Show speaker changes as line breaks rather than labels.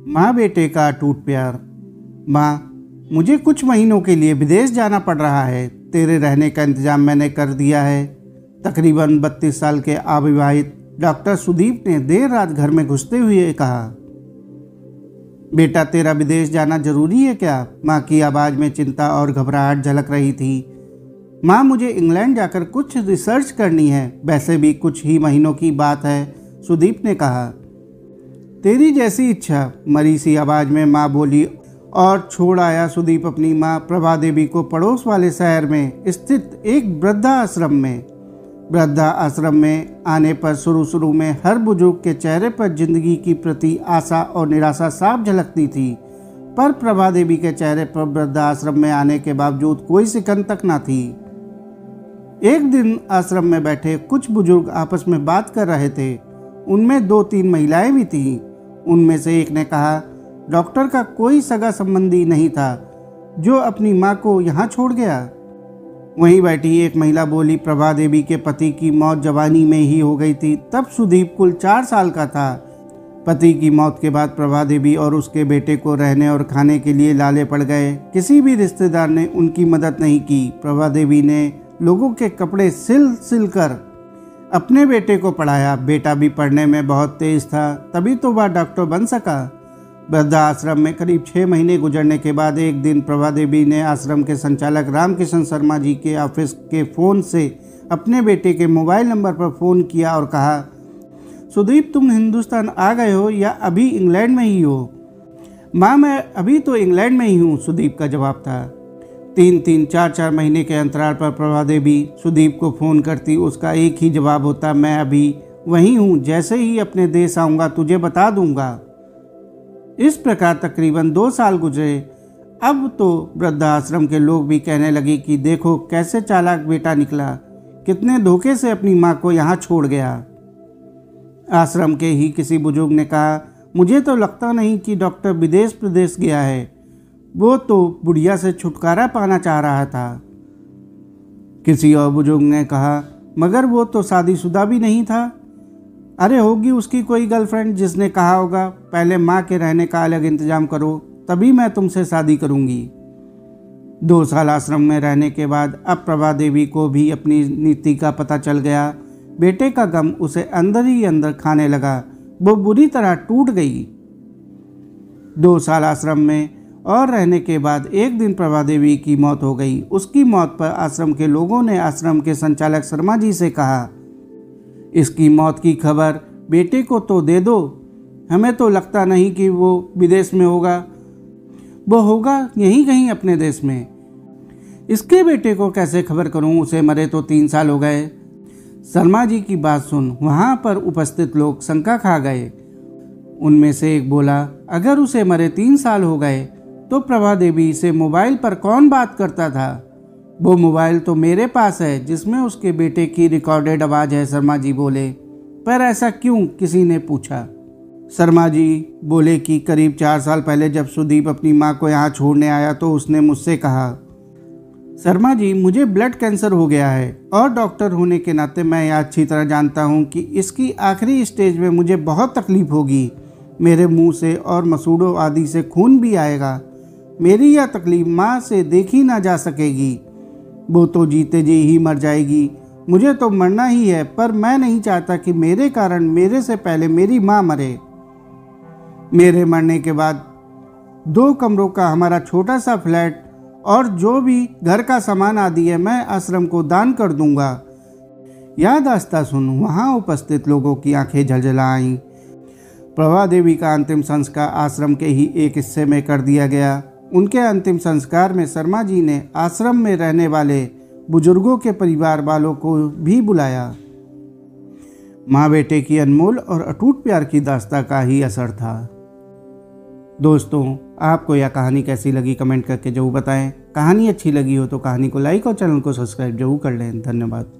माँ बेटे का अटूट प्यार। माँ, मुझे कुछ महीनों के लिए विदेश जाना पड़ रहा है। तेरे रहने का इंतजाम मैंने कर दिया है। तकरीबन 32 साल के अविवाहित डॉक्टर सुदीप ने देर रात घर में घुसते हुए कहा, बेटा तेरा विदेश जाना जरूरी है क्या? माँ की आवाज़ में चिंता और घबराहट झलक रही थी। माँ, मुझे इंग्लैंड जाकर कुछ रिसर्च करनी है, वैसे भी कुछ ही महीनों की बात है, सुदीप ने कहा। तेरी जैसी इच्छा, मरी सी आवाज़ में माँ बोली और छोड़ आया सुदीप अपनी माँ प्रभा देवी को पड़ोस वाले शहर में स्थित एक वृद्धाश्रम में। वृद्धाश्रम में आने पर शुरू में हर बुजुर्ग के चेहरे पर जिंदगी की प्रति आशा और निराशा साफ झलकती थी, पर प्रभा देवी के चेहरे पर वृद्धाश्रम में आने के बावजूद कोई सिकन तक न थी। एक दिन आश्रम में बैठे कुछ बुजुर्ग आपस में बात कर रहे थे। उनमें 2-3 महिलाएं भी थीं। उनमें से एक ने कहा, डॉक्टर का कोई सगा संबंधी नहीं था जो अपनी माँ को यहाँ छोड़ गया। वहीं बैठी एक महिला बोली, प्रभा देवी के पति की मौत जवानी में ही हो गई थी। तब सुदीप कुल 4 साल का था। पति की मौत के बाद प्रभा देवी और उसके बेटे को रहने और खाने के लिए लाले पड़ गए। किसी भी रिश्तेदार ने उनकी मदद नहीं की। प्रभा देवी ने लोगों के कपड़े सिल कर अपने बेटे को पढ़ाया। बेटा भी पढ़ने में बहुत तेज था, तभी तो वह डॉक्टर बन सका। वृद्धाश्रम में करीब 6 महीने गुजरने के बाद एक दिन प्रभा देवी ने आश्रम के संचालक रामकिशन शर्मा जी के ऑफिस के फ़ोन से अपने बेटे के मोबाइल नंबर पर फ़ोन किया और कहा, सुदीप, तुम हिंदुस्तान आ गए हो या अभी इंग्लैंड में ही हो? माँ, मैं अभी तो इंग्लैंड में ही हूँ, सुदीप का जवाब था। 3-3, 4-4 महीने के अंतराल पर प्रभा देवी सुदीप को फ़ोन करती। उसका एक ही जवाब होता, मैं अभी वहीं हूँ, जैसे ही अपने देश आऊँगा तुझे बता दूँगा। इस प्रकार तकरीबन 2 साल गुजरे। अब तो वृद्धाश्रम के लोग भी कहने लगे कि देखो कैसे चालाक बेटा निकला, कितने धोखे से अपनी माँ को यहाँ छोड़ गया। आश्रम के ही किसी बुजुर्ग ने कहा, मुझे तो लगता नहीं कि डॉक्टर विदेश प्रदेश गया है, वो तो बुढ़िया से छुटकारा पाना चाह रहा था। किसी और बुजुर्ग ने कहा, मगर वो तो शादीशुदा भी नहीं था। अरे होगी उसकी कोई गर्लफ्रेंड जिसने कहा होगा, पहले माँ के रहने का अलग इंतजाम करो, तभी मैं तुमसे शादी करूँगी। 2 साल आश्रम में रहने के बाद अब प्रभा देवी को भी अपनी नीति का पता चल गया। बेटे का गम उसे अंदर ही अंदर खाने लगा। वो बुरी तरह टूट गई। 2 साल आश्रम में और रहने के बाद एक दिन प्रभा देवी की मौत हो गई। उसकी मौत पर आश्रम के लोगों ने आश्रम के संचालक शर्मा जी से कहा, इसकी मौत की खबर बेटे को तो दे दो, हमें तो लगता नहीं कि वो विदेश में होगा, वो होगा यहीं कहीं अपने देश में। इसके बेटे को कैसे खबर करूं, उसे मरे तो 3 साल हो गए। शर्मा जी की बात सुन वहां पर उपस्थित लोग शंका खा गए। उनमें से एक बोला, अगर उसे मरे 3 साल हो गए तो प्रभा देवी से मोबाइल पर कौन बात करता था? वो मोबाइल तो मेरे पास है जिसमें उसके बेटे की रिकॉर्डेड आवाज़ है, शर्मा जी बोले। पर ऐसा क्यों, किसी ने पूछा। शर्मा जी बोले कि करीब 4 साल पहले जब सुदीप अपनी माँ को यहाँ छोड़ने आया तो उसने मुझसे कहा, शर्मा जी, मुझे ब्लड कैंसर हो गया है और डॉक्टर होने के नाते मैं यह अच्छी तरह जानता हूँ कि इसकी आखिरी स्टेज में मुझे बहुत तकलीफ होगी। मेरे मुंह से और मसूड़ों आदि से खून भी आएगा। मेरी यह तकलीफ माँ से देखी ना जा सकेगी। वो तो जीते जी ही मर जाएगी। मुझे तो मरना ही है, पर मैं नहीं चाहता कि मेरे कारण मेरे से पहले मेरी माँ मरे। मेरे मरने के बाद 2 कमरों का हमारा छोटा सा फ्लैट और जो भी घर का सामान आदि है मैं आश्रम को दान कर दूंगा। याद आस्था सुन वहाँ उपस्थित लोगों की आंखें झलझला आईं। प्रभा देवी का अंतिम संस्कार आश्रम के ही एक हिस्से में कर दिया गया। उनके अंतिम संस्कार में शर्मा जी ने आश्रम में रहने वाले बुजुर्गों के परिवार वालों को भी बुलाया। माँ बेटे की अनमोल और अटूट प्यार की दास्तां का ही असर था। दोस्तों, आपको यह कहानी कैसी लगी कमेंट करके जरूर बताएं। कहानी अच्छी लगी हो तो कहानी को लाइक और चैनल को सब्सक्राइब जरूर कर लें। धन्यवाद।